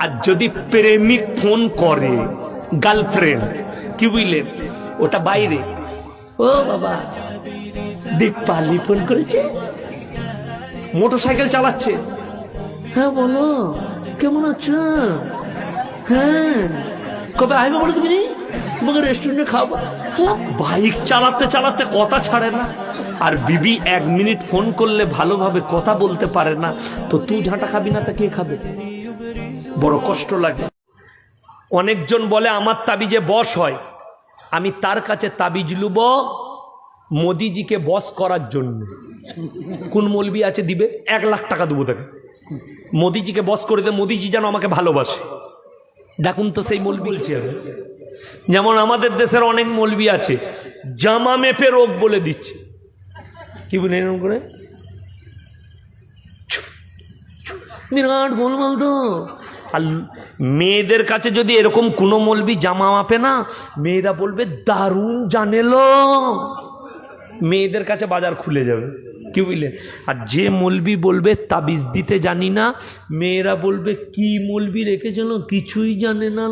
আর যদি প্রেমিক ফোন করে, গার্লফ্রেন্ড, কি বুঝলেন, ওটা বাইরে, ও বাবা দীপালি ফোন করেছে, মোটরসাইকেল চালাচ্ছে, হ্যাঁ বলো কেমন আছো, হ্যাঁ কবে আসবে বলো, তুমি তোমাকে রেস্টুরেন্টে খাবো। বাইক চালাতে চালাতে কথা ছাড়ে না, আর বিবি 1 মিনিট ফোন করলে ভালোভাবে কথা বলতে পারে না, তো তুই ঝাঁটা খাবি না তা কে খাবে? বড় কষ্ট লাগে। অনেকজন বলে আমার তাবিজে বশ হয়, আমি তার কাছে তাবিজ লুব মোদিজিকে বস করার জন্য। কোন মৌলবি আছে দিবে, 1 লাখ টাকা দেবো তাকে, মোদিজিকে বস করে দে, মোদিজি যেন আমাকে ভালোবাসে। দেখুন তো সেই মৌলবি বলছে। যেমন আমাদের দেশের অনেক মৌলবি আছে জামা মেপে রোগ বলে দিচ্ছে, কি বলে এরকম করে বিরাট গোলমাল তো। আর মেয়েদের কাছে যদি এরকম কোনো মৌলবি জামা মাপে না, মেয়েরা বলবে দারুণ জানেলো, মেয়েদের কাছে বাজার খুলে যাবে, কি বুঝলেন। আর যে মৌলবি বলবে তাবিজ দিতে জানি না, মেয়েরা বলবে কি মৌলবি রেখেছিল, কিছুই জানে না।